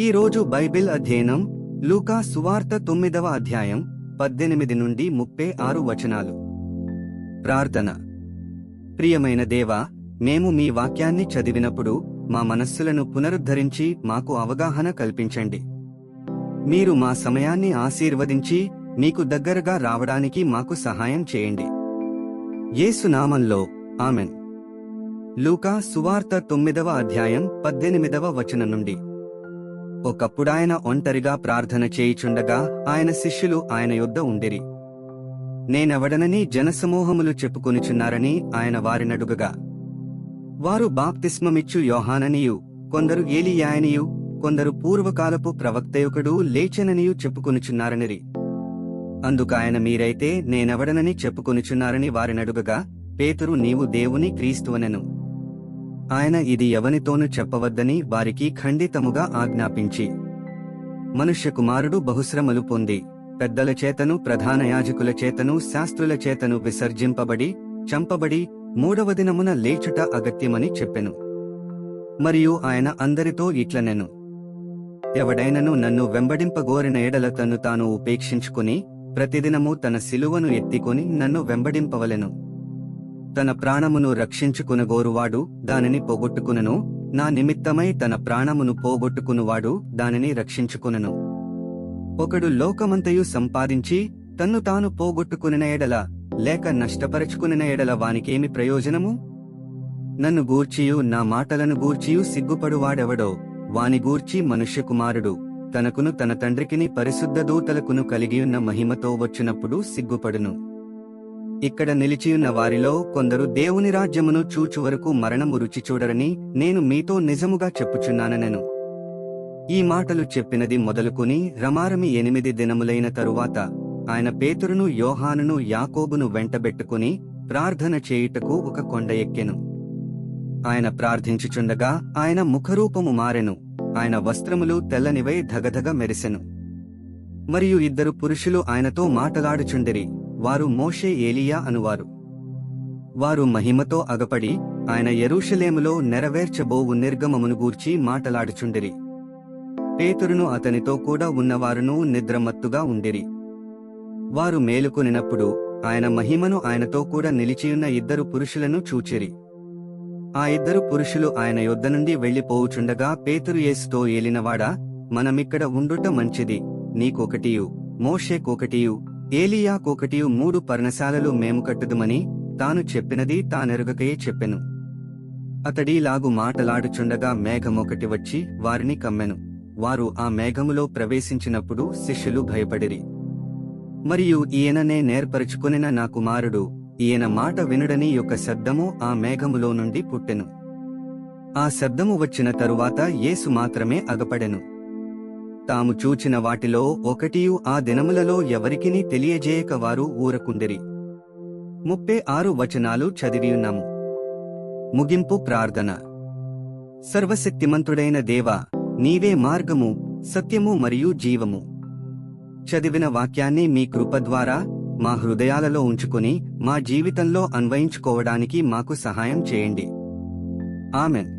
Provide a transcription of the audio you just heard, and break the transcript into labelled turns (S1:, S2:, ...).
S1: ఈ రోజు బైబిల్ అధ్యయనం లూకా సువార్త 9వ అధ్యాయం 18 నుండి 36 వచనాలు. ప్రార్థన. ప్రియమైన దేవా, మేము మీ వాక్యాన్ని చదివినప్పుడు మా మనస్సులను పునరుద్ధరించి మాకు అవగాహన కల్పించండి. మీరు మా సమయాన్ని ఆశీర్వదించి మీకు దగ్గరగా రావడానికి మాకు సహాయం చేయండి. యేసు నామంలో ఆమెన్. లూకా సువార్త 9వ అధ్యాయం 18వ వచనం నుండి. ఒకప్పుడాయన ఒంటరిగా ప్రార్థన చేయుచుండగా ఆయన శిష్యులు ఆయన యొద్ద ఉండిరి. నేనెవడనని జనసమూహములు చెప్పుకొనుచున్నారని ఆయన వారినడుగగా, వారు బాప్తిస్మమిచ్చు యోహాననియు, కొందరు ఏలీయాయనియు, కొందరు పూర్వకాలపు ప్రవక్తయొకడు లేచెననియు చెప్పుకొనుచున్నారనిరి. అందుకాయన మీరైతే నేనెవడనని చెప్పుకొనుచున్నారని వారినడుగగా, పేతురు నీవు దేవుని క్రీస్తువనెను. ఆయన ఇది ఎవనితోనూ చెప్పవద్దని వారికి ఖండితముగా ఆజ్ఞాపించి, మనుష్యకుమారుడు బహుశ్రమలు పొంది పెద్దల చేతను ప్రధాన యాజకుల చేతను శాస్త్రుల చేతను విసర్జింపబడి చంపబడి మూడవ దినమున లేచుట అగత్యమని చెప్పెను. మరియు ఆయన అందరితో ఇట్లనెను, ఎవడైనను నన్ను వెంబడింపగోరిన ఎడల తన్ను తాను ఉపేక్షించుకుని ప్రతిదినము తన శిలువను ఎత్తికొని నన్ను వెంబడింపవలెను. తన ప్రాణమును రక్షించుకునగోరువాడు దానిని పోగొట్టుకునను, నా నిమిత్తమై తన ప్రాణమును పోగొట్టుకునువాడు దానిని రక్షించుకునను. ఒకడు లోకమంతయు సంపాదించి తన్ను తాను పోగొట్టుకునిన ఎడల లేక నష్టపరచుకునిన ఎడల వానికేమి ప్రయోజనము? నన్ను గూర్చియు నా మాటలను గూర్చియు సిగ్గుపడువాడెవడో వాని గూర్చి మనుష్యకుమారుడు తనకును తన తండ్రికిని పరిశుద్ధ దూతలకును కలిగియున్న మహిమతో వచ్చినప్పుడు సిగ్గుపడును. ఇక్కడ నిలిచియున్న వారిలో కొందరు దేవుని రాజ్యమును చూచు వరకు మరణము రుచి చూడరని నేను మీతో నిజముగా చెప్పుచున్నానెను. ఈ మాటలు చెప్పినది మొదలుకొని రమారమి 8 దినములైన తరువాత ఆయన పేతురును యోహానును యాకోబును వెంటబెట్టుకుని ప్రార్థన చేయుటకు ఒక కొండ ఎక్కెను. ఆయన ప్రార్థించుచుండగా ఆయన ముఖరూపము మారెను, ఆయన వస్త్రములు తెల్లనివై ధగధగ మెరిసెను. మరియు 2 పురుషులు ఆయనతో మాటలాడుచుండిరి. వారు మోషే ఏలీయా అనువారు. వారు మహిమతో అగపడి ఆయన యెరూషలేములో నెరవేర్చబోవు నిర్గమమును గూర్చి మాటలాడుచుండిరి. పేతురును అతనితో కూడా ఉన్నవారును నిద్రమత్తుగా ఉండిరి. వారు మేలుకొనినప్పుడు ఆయన మహిమను ఆయనతో కూడా నిలిచియున్న 2 పురుషులను చూచిరి. ఆ 2 పురుషులు ఆయన యొద్ద నుండి వెళ్లిపోవుచుండగా పేతురు యేసుతో, ఏలినవాడా, మనమిక్కడ ఉండుట మంచిది. నీకొకటియు మోషేకొకటియు ఏలీయాకొకటియు 3 పర్ణశాలలు మేము కట్టుదుమని తాను చెప్పినది తానెరుగకయే చెప్పెను. అతడీలాగు మాటలాడుచుండగా మేఘమొకటి వచ్చి వారిని కమ్మెను. వారు ఆ మేఘములో ప్రవేశించినప్పుడు శిష్యులు భయపడిరి. మరియు ఈయననే నేర్పరచుకొనిన నా కుమారుడు, ఈయన మాట వినుడని యొక్క శబ్దము ఆ మేఘములో నుండి పుట్టెను. ఆ శబ్దము వచ్చిన తరువాత యేసు మాత్రమే అగపడెను. తాము చూచిన వాటిలో ఒకటియు ఆ దినములలో ఎవరికినీ తెలియజేయక వారు ఊరకుండిరి. 36 వచనాలు చదివియున్నాము. ముగింపు ప్రార్థన. సర్వశక్తిమంతుడైన దేవా, నీవే మార్గము, సత్యము మరియు జీవము. చదివిన వాక్యాన్ని మీ కృప ద్వారా మా హృదయాలలో ఉంచుకుని మా జీవితంలో అన్వయించుకోవడానికి మాకు సహాయం చేయండి. ఆమెన్.